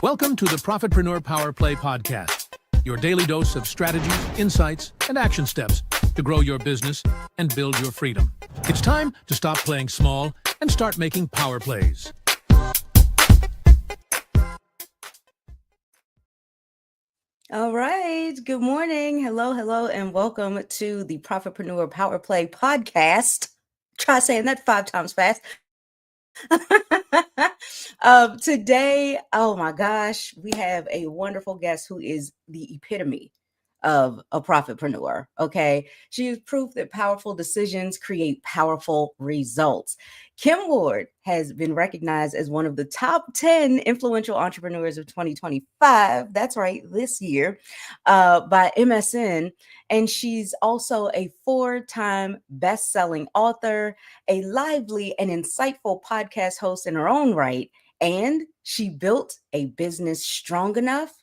Welcome to the Profitpreneur Power Play Podcast, your daily dose of strategies, insights, and action steps to grow your business and build your freedom. It's time to stop playing small and start making power plays. All right. Good morning. Hello, and welcome to the Profitpreneur Power Play Podcast. Try saying that 5 times fast. Today, oh my gosh, we have a wonderful guest who is the epitome of a profitpreneur. Okay. She is proof that powerful decisions create powerful results. Kim Ward has been recognized as one of the top 10 influential entrepreneurs of 2025. That's right, this year, by MSN. And she's also a 4-time best-selling author, a lively and insightful podcast host in her own right. And she built a business strong enough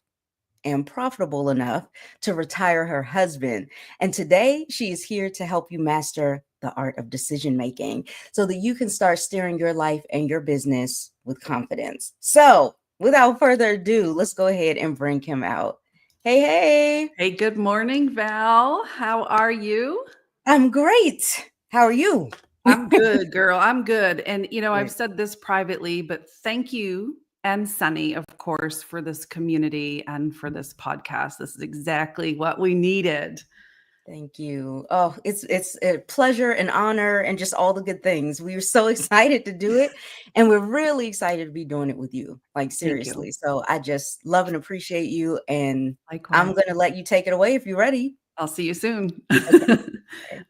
and profitable enough to retire her husband. And today she is here to help you master the art of decision making so that you can start steering your life and your business with confidence. So without further ado, let's go ahead and bring Kim out. Hey. Hey, good morning, Val. How are you? I'm great. How are you? I'm good, girl. I'm good. And, Great. I've said this privately, but thank you and Sunny, of course, for this community and for this podcast. This is exactly what we needed. Thank you. Oh, it's a pleasure and honor and just all the good things. We were so excited to do it, and we're really excited to be doing it with you. Like, seriously. So I just love and appreciate you, and Likewise. I'm going to let you take it away if you're ready. I'll see you soon. Okay.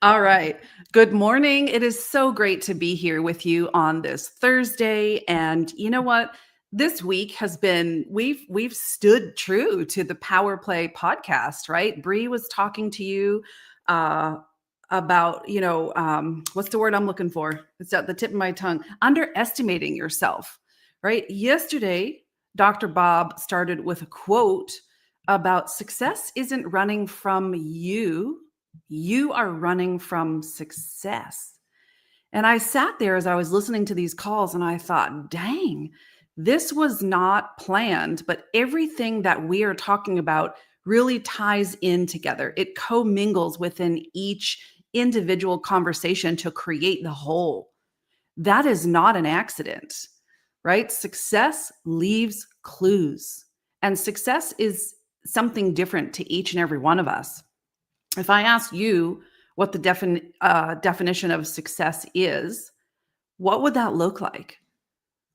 All right. Good morning. It is so great to be here with you on this Thursday. And you know what? This week has been, we've stood true to the Power Play podcast, right? Bree was talking to you about, what's the word I'm looking for? It's at the tip of my tongue. Underestimating yourself, right? Yesterday, Dr. Bob started with a quote about success isn't running from you. You are running from success. And I sat there as I was listening to these calls and I thought, dang, this was not planned, but everything that we are talking about really ties in together. It commingles within each individual conversation to create the whole. That is not an accident, right? Success leaves clues, and success is something different to each and every one of us. If I ask you what the definition of success is, what would that look like,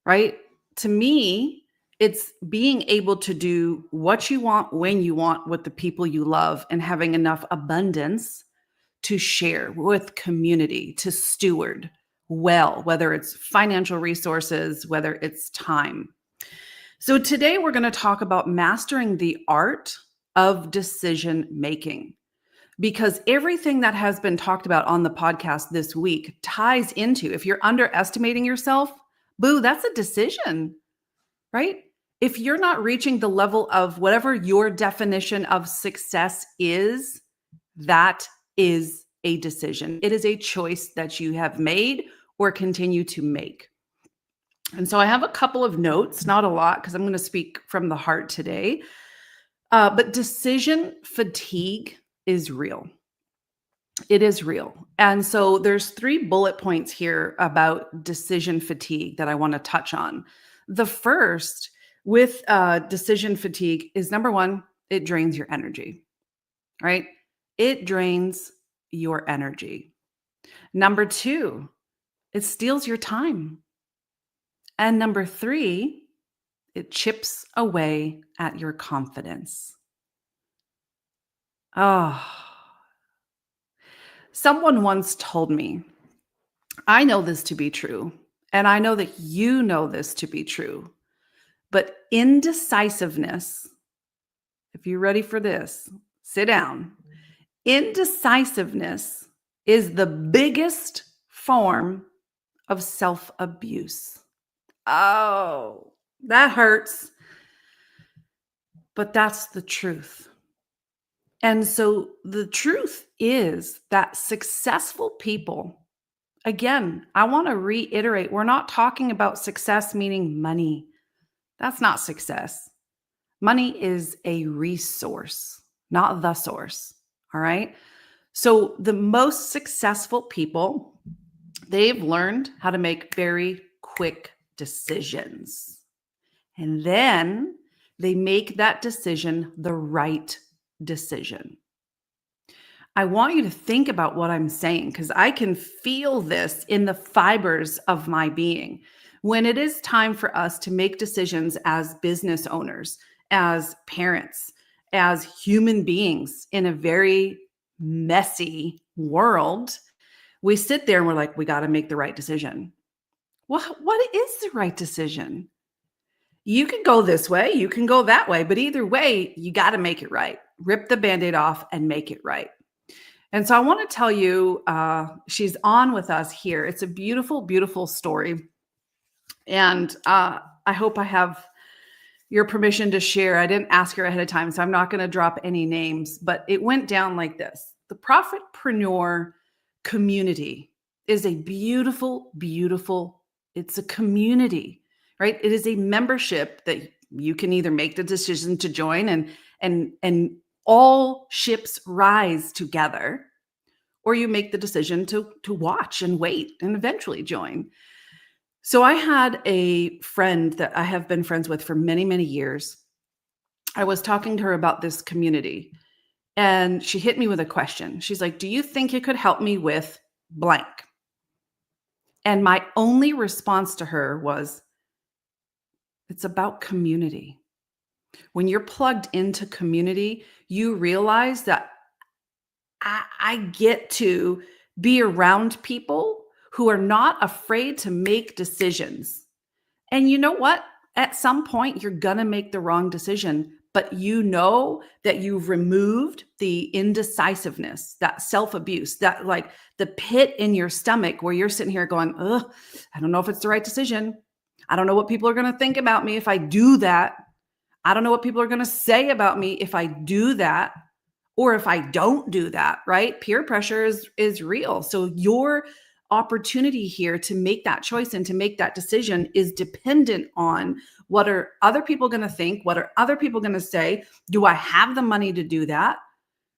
right? To me, it's being able to do what you want, when you want, with the people you love, and having enough abundance to share with community, to steward well, whether it's financial resources, whether it's time. So today we're going to talk about mastering the art of decision making, because everything that has been talked about on the podcast this week ties into, if you're underestimating yourself, boo, that's a decision, right? If you're not reaching the level of whatever your definition of success is, that is a decision. It is a choice that you have made or continue to make. And so I have a couple of notes, not a lot, because I'm going to speak from the heart today. But decision fatigue is real. It is real. And so there's 3 bullet points here about decision fatigue that I want to touch on. The first with decision fatigue is, number 1, it drains your energy, right? It drains your energy. Number 2, it steals your time. And number 3, it chips away at your confidence. Someone once told me, I know this to be true, and I know that you know this to be true, but indecisiveness, if you're ready for this, sit down. Indecisiveness is the biggest form of self-abuse. Oh, that hurts. But that's the truth. And so the truth is that successful people, again, I want to reiterate, we're not talking about success meaning money. That's not success. Money is a resource, not the source. All right. So the most successful people, they've learned how to make very quick decisions. And then they make that decision the right decision. I want you to think about what I'm saying because I can feel this in the fibers of my being. When it is time for us to make decisions as business owners, as parents, as human beings in a very messy world, we sit there and we're like, we got to make the right decision. Well, what is the right decision? You can go this way, you can go that way, but either way, you got to make it right. Rip the Band-Aid off and make it right. And so I want to tell you, she's on with us here. It's a beautiful, beautiful story. And I hope I have your permission to share. I didn't ask her ahead of time, so I'm not going to drop any names, but it went down like this. The Profitpreneur community is a beautiful, beautiful, it's a community, right? It is a membership that you can either make the decision to join and all ships rise together, or you make the decision to watch and wait and eventually join. So I had a friend that I have been friends with for many, many years. I was talking to her about this community and she hit me with a question. She's like, do you think you could help me with blank? And my only response to her was, it's about community. When you're plugged into community, you realize that I get to be around people who are not afraid to make decisions. And you know what? At some point, you're going to make the wrong decision, but you know that you've removed the indecisiveness, that self-abuse, that like the pit in your stomach where you're sitting here going, ugh, I don't know if it's the right decision. I don't know what people are going to think about me if I do that. I don't know what people are going to say about me if I do that or if I don't do that, right? Peer pressure is real. So your opportunity here to make that choice and to make that decision is dependent on what are other people going to think? What are other people going to say? Do I have the money to do that?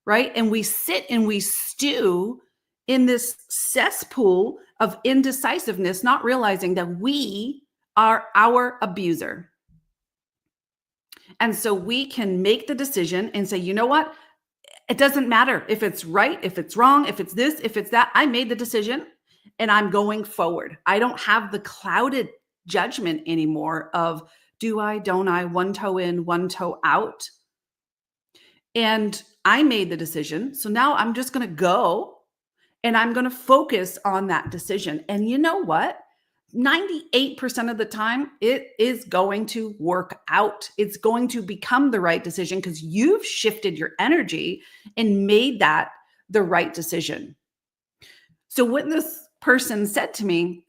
Right? And we sit and we stew in this cesspool of indecisiveness, not realizing that we are our abuser. And so we can make the decision and say, you know what? It doesn't matter if it's right, if it's wrong, if it's this, if it's that. I made the decision and I'm going forward. I don't have the clouded judgment anymore of do I, don't I, one toe in, one toe out. And I made the decision. So now I'm just going to go and I'm going to focus on that decision. And you know what? 98% of the time, it is going to work out. It's going to become the right decision because you've shifted your energy and made that the right decision. So when this person said to me,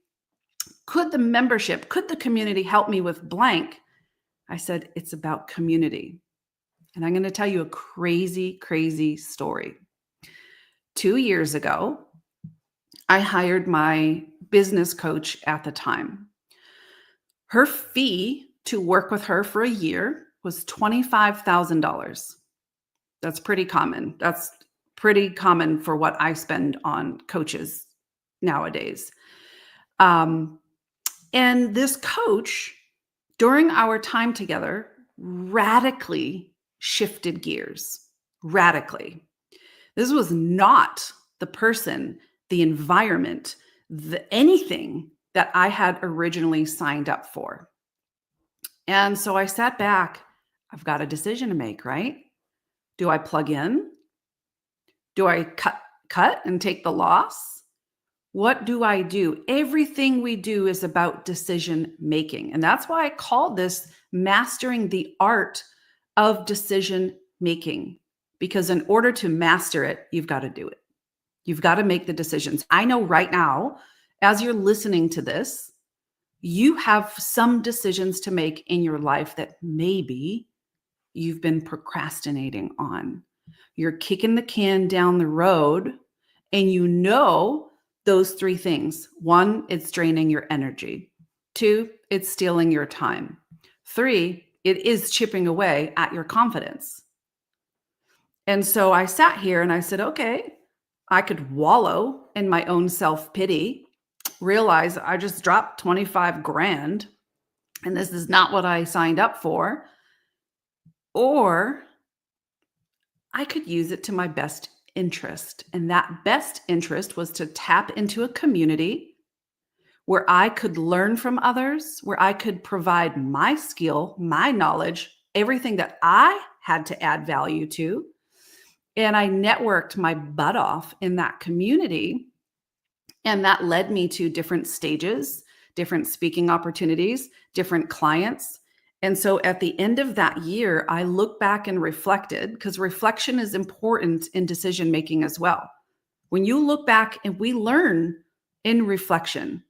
could the community help me with blank? I said, it's about community. And I'm going to tell you a crazy, crazy story. 2 years ago, I hired my business coach at the time. Her fee to work with her for a year was $25,000. That's pretty common. That's pretty common for what I spend on coaches nowadays. And this coach, during our time together, radically shifted gears. Radically. This was not the person, the environment, anything that I had originally signed up for. And so I sat back. I've got a decision to make, right? Do I plug in? Do I cut and take the loss? What do I do? Everything we do is about decision making. And that's why I call this mastering the art of decision making. Because in order to master it, you've got to do it. You've got to make the decisions. I know right now, as you're listening to this, you have some decisions to make in your life that maybe you've been procrastinating on. You're kicking the can down the road and you know those three things. 1, it's draining your energy. 2, it's stealing your time. 3, it is chipping away at your confidence. And so I sat here and I said, okay, I could wallow in my own self-pity, realize I just dropped 25 grand and this is not what I signed up for. Or I could use it to my best interest. And that best interest was to tap into a community where I could learn from others, where I could provide my skill, my knowledge, everything that I had to add value to. And I networked my butt off in that community. And that led me to different stages, different speaking opportunities, different clients. And so at the end of that year, I looked back and reflected, because reflection is important in decision making as well. When you look back, and we learn in reflection,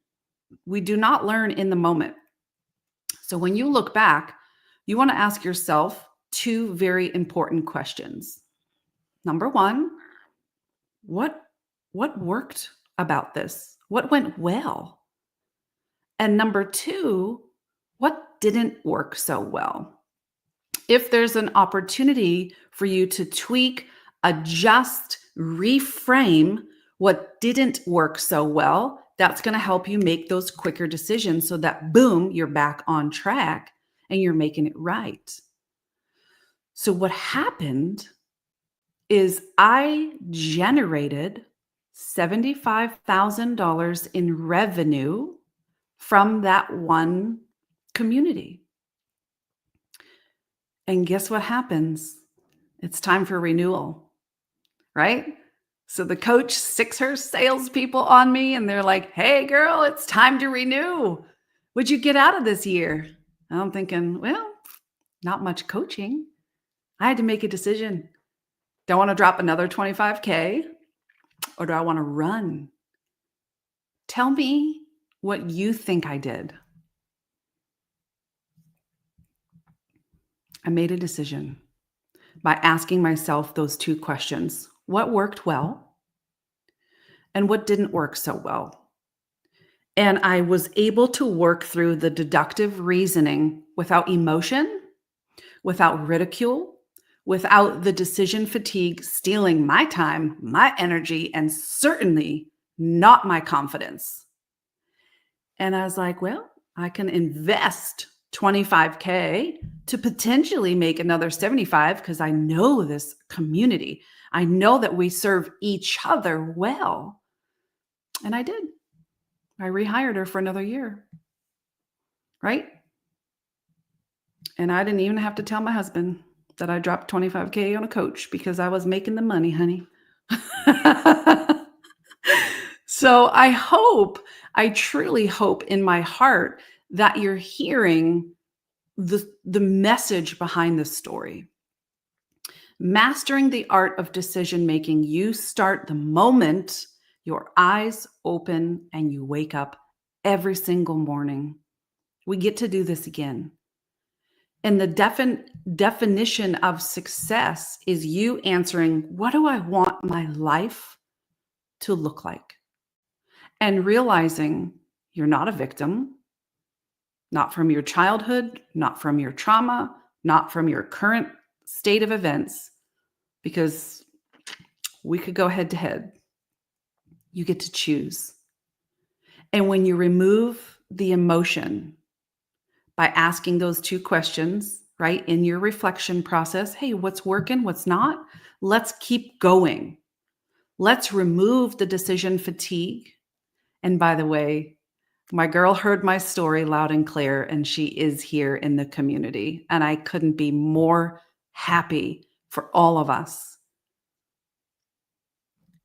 we do not learn in the moment. So when you look back, you want to ask yourself two very important questions. Number one, what worked about this? What went well? And number two, what didn't work so well? If there's an opportunity for you to tweak, adjust, reframe what didn't work so well, that's going to help you make those quicker decisions so that, boom, you're back on track and you're making it right. So what happened is I generated $75,000 in revenue from that one community. And guess what happens? It's time for renewal, right? So the coach sticks her salespeople on me and they're like, hey girl, it's time to renew. What'd you get out of this year? And I'm thinking, well, not much coaching. I had to make a decision. Do I want to drop another 25K or do I want to run? Tell me what you think I did. I made a decision by asking myself those two questions. What worked well and what didn't work so well? And I was able to work through the deductive reasoning without emotion, without ridicule, without the decision fatigue stealing my time, my energy, and certainly not my confidence. And I was like, well, I can invest 25K to potentially make another 75 because I know this community. I know that we serve each other well. And I did. I rehired her for another year. Right? And I didn't even have to tell my husband that I dropped 25K on a coach because I was making the money, honey. So I truly hope in my heart that you're hearing the message behind this story. Mastering the art of decision making, you start the moment your eyes open and you wake up every single morning. We get to do this again. And the definition of success is you answering, what do I want my life to look like? And realizing you're not a victim, not from your childhood, not from your trauma, not from your current state of events, because we could go head to head. You get to choose. And when you remove the emotion by asking those two questions, right, in your reflection process, hey, what's working, what's not? Let's keep going. Let's remove the decision fatigue. And by the way, my girl heard my story loud and clear, and she is here in the community. And I couldn't be more happy for all of us.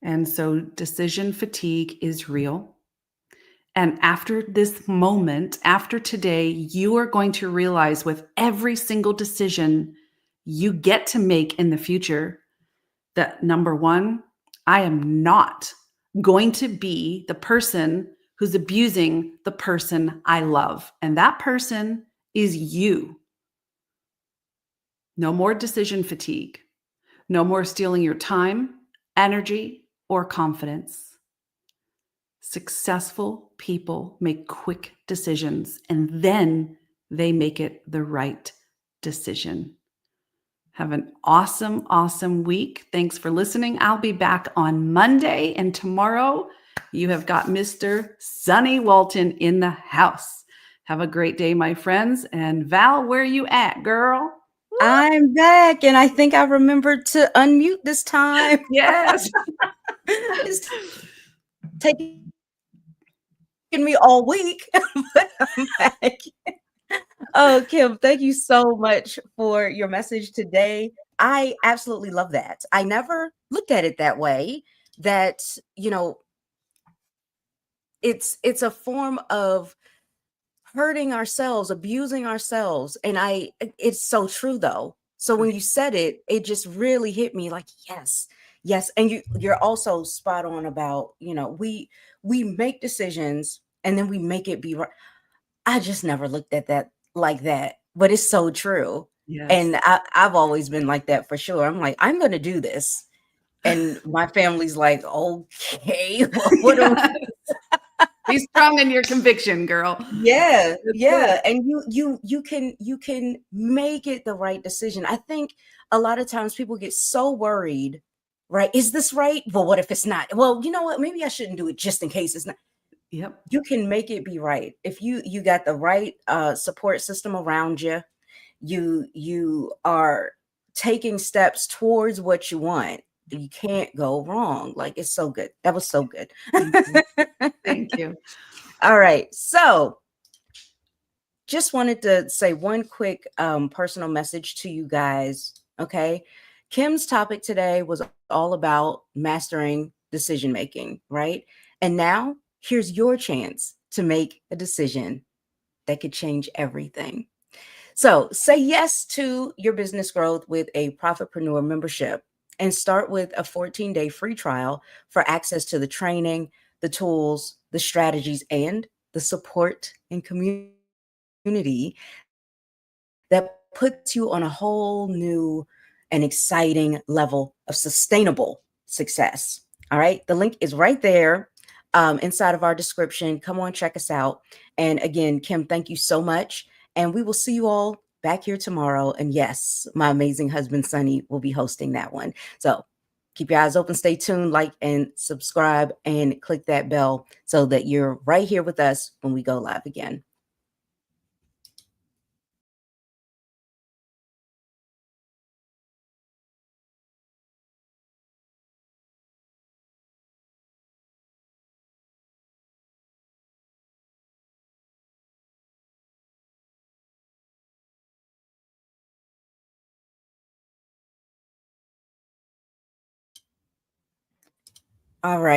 And so decision fatigue is real. And after this moment, after today, you are going to realize with every single decision you get to make in the future that, number one, I am not going to be the person who's abusing the person I love. And that person is you. No more decision fatigue. No more stealing your time, energy, or confidence. Successful people make quick decisions and then they make it the right decision. Have an awesome, awesome week. Thanks for listening. I'll be back on Monday, and tomorrow you have got Mr. Sonny Walton in the house. Have a great day, my friends. And Val, where you at, girl? I'm back, and I think I remembered to unmute this time. Yes. It's taking me all week, but I'm back. Oh, Kim, thank you so much for your message today. I absolutely love that. I never looked at it that way, that, it's a form of hurting ourselves, abusing ourselves. And it's so true though. So when you said it, it just really hit me like, yes, yes. And you're also spot on about, we make decisions and then we make it be right. I just never looked at that like that, but it's so true. Yes. And I've always been like that for sure. I'm like, I'm going to do this. And my family's like, okay, well, what do Be strong in your conviction, girl. Yeah, That's yeah. good. And you can make it the right decision. I think a lot of times people get so worried, right? Is this right? Well, what if it's not? Well, you know what? Maybe I shouldn't do it just in case it's not. Yep. You can make it be right. If you got the right support system around you, you are taking steps towards what you want. You can't go wrong. Like, it's so good. That was so good. Thank you. Thank you. All right. So just wanted to say one quick personal message to you guys. Okay. Kim's topic today was all about mastering decision making, right? And now here's your chance to make a decision that could change everything. So say yes to your business growth with a Profitpreneur membership and start with a 14-day free trial for access to the training, the tools, the strategies, and the support and community that puts you on a whole new and exciting level of sustainable success. All right. The link is right there inside of our description. Come on, check us out. And again, Kim, thank you so much. And we will see you all back here tomorrow. And yes, my amazing husband, Sonny, will be hosting that one. So keep your eyes open, stay tuned, like and subscribe, and click that bell so that you're right here with us when we go live again. All right.